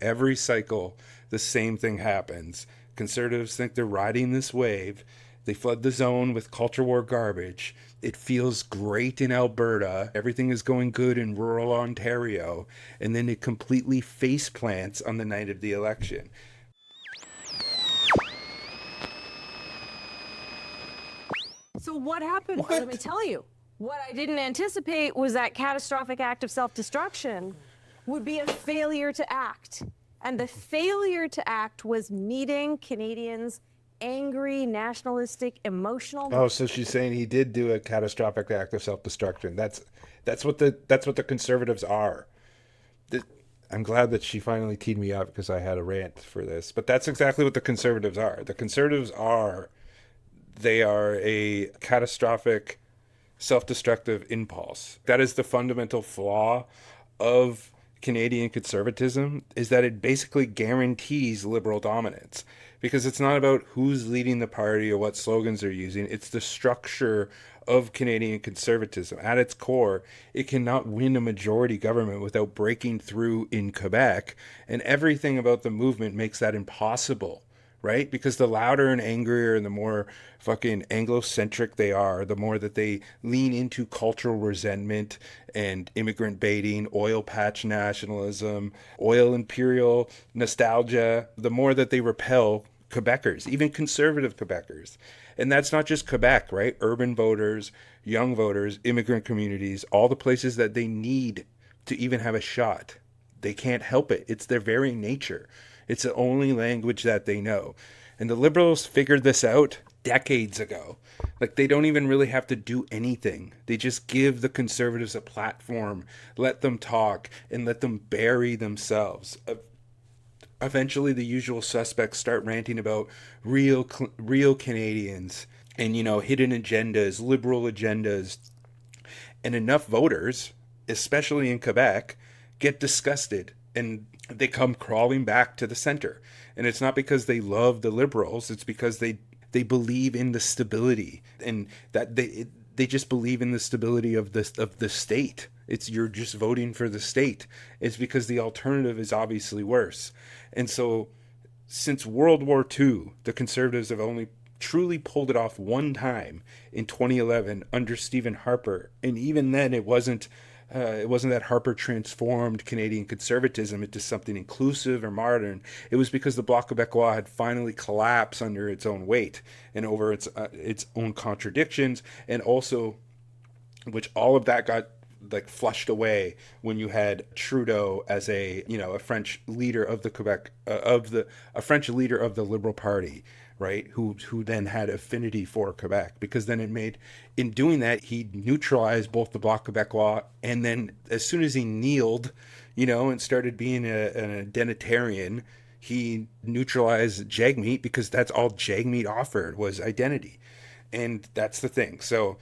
Every cycle, the same thing happens. Conservatives think they're riding this wave. They flood the zone with culture war garbage. It feels great in Alberta. Everything is going good in rural Ontario. And then it completely face plants on the night of the election. So what happened? What? Let me tell you. What I didn't anticipate was that catastrophic act of self-destruction would be a failure to act. And the failure to act was meeting Canadians' angry, nationalistic, emotional. Oh, so she's saying he did do a catastrophic act of self-destruction. That's what the conservatives are. I'm glad that she finally teed me up because I had a rant for this. But that's exactly what the conservatives are. The conservatives are they are a catastrophic self-destructive impulse. That is the fundamental flaw of Canadian conservatism, is that it basically guarantees liberal dominance, because it's not about who's leading the party or what slogans they're using. It's the structure of Canadian conservatism. At its core, it cannot win a majority government without breaking through in Quebec, and everything about the movement makes that impossible, right? Because the louder and angrier and the more fucking Anglocentric they are, the more that they lean into cultural resentment and immigrant baiting, oil patch nationalism, oil imperial nostalgia, the more that they repel Quebecers, even conservative Quebecers. And that's not just Quebec, right? Urban voters, young voters, immigrant communities, all the places that they need to even have a shot. They can't help it. It's their very nature. It's the only language that they know. And the liberals figured this out decades ago. Like, they don't even really have to do anything. They just give the conservatives a platform, let them talk, and let them bury themselves. Eventually, the usual suspects start ranting about real Canadians and, hidden agendas, liberal agendas. And enough voters, especially in Quebec, get disgusted and they come crawling back to the center. And it's not because they love the liberals, it's because they believe in the stability, and that they just believe in the stability of the state. It's, you're just voting for the state. It's because the alternative is obviously worse. And so since World War II, the conservatives have only truly pulled it off one time in 2011 under Stephen Harper, and even then it wasn't that Harper transformed Canadian conservatism into something inclusive or modern. It was because the Bloc Québécois had finally collapsed under its own weight and over its own contradictions, and also, which all of that got like flushed away when you had Trudeau as a French leader of the Quebec a French leader of the Liberal Party, right, who then had affinity for Quebec, because then it made, in doing that, he neutralized both the Bloc Québécois, and then as soon as he kneeled, and started being an identitarian, he neutralized Jagmeet, because that's all Jagmeet offered was identity. And that's the thing. So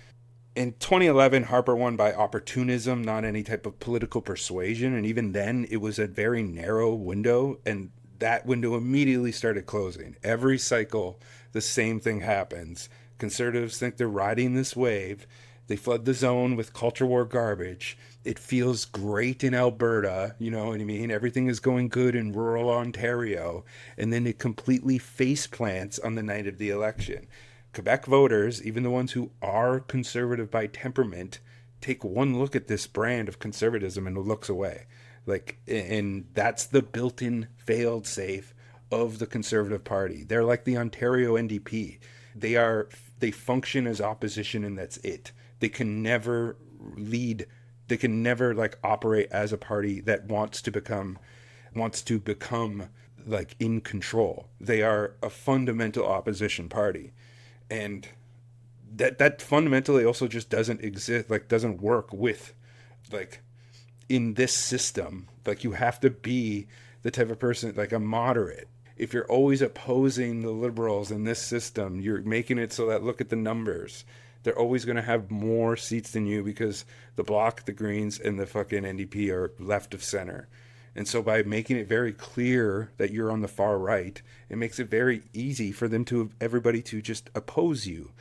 in 2011, Harper won by opportunism, not any type of political persuasion. And even then, it was a very narrow window. And that window immediately started closing. Every cycle, the same thing happens. Conservatives think they're riding this wave. They flood the zone with culture war garbage. It feels great in Alberta, you know what I mean? Everything is going good in rural Ontario. And then it completely face plants on the night of the election. Quebec voters, even the ones who are conservative by temperament, take one look at this brand of conservatism and looks away. Like, and that's the built-in failed safe of the Conservative Party. They're like the Ontario NDP. They function as opposition, and that's it. They can never lead. They can never like operate as a party that wants to become like in control. They are a fundamental opposition party, and that fundamentally also just doesn't exist. Like, doesn't work with like in this system. Like, you have to be the type of person, like a moderate. If you're always opposing the liberals in this system, you're making it so that, look at the numbers, they're always going to have more seats than you, because the Bloc, the Greens, and the fucking NDP are left of center. And so by making it very clear that you're on the far right, it makes it very easy for everybody to just oppose you.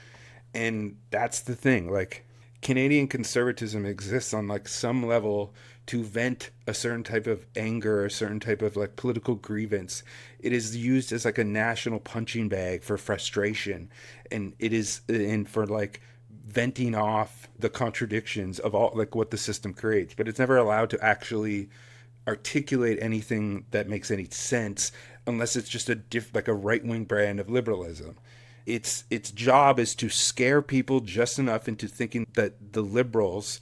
And that's the thing. Like, Canadian conservatism exists on like some level to vent a certain type of anger, a certain type of like political grievance. It is used as like a national punching bag for frustration, and it is in for like venting off the contradictions of all like what the system creates. But it's never allowed to actually articulate anything that makes any sense unless it's just like a right-wing brand of liberalism. Its job is to scare people just enough into thinking that the liberals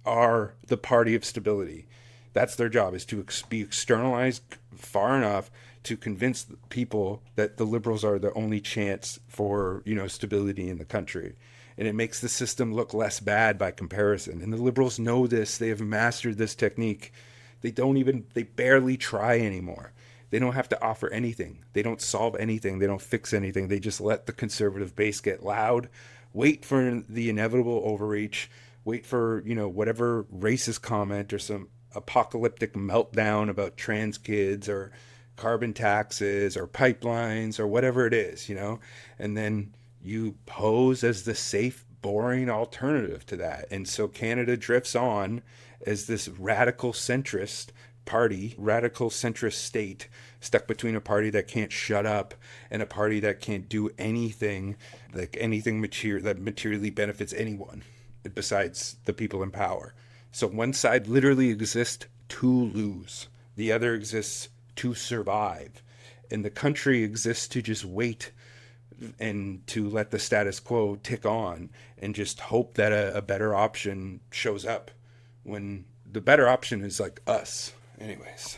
are the party of stability. That's their job, is to be externalized far enough to convince people that the liberals are the only chance for, stability in the country. And it makes the system look less bad by comparison. And the liberals know this. They have mastered this technique. They barely try anymore. They don't have to offer anything. They don't solve anything. They don't fix anything. They just let the conservative base get loud, wait for the inevitable overreach, wait for, whatever racist comment or some apocalyptic meltdown about trans kids or carbon taxes or pipelines or whatever it is, and then you pose as the safe, boring alternative to that. And so Canada drifts on as this radical centrist party, radical centrist state, stuck between a party that can't shut up and a party that can't do anything, like anything that materially benefits anyone besides the people in power. So one side literally exists to lose, the other exists to survive, and the country exists to just wait and to let the status quo tick on and just hope that a better option shows up, when the better option is like us. Anyways.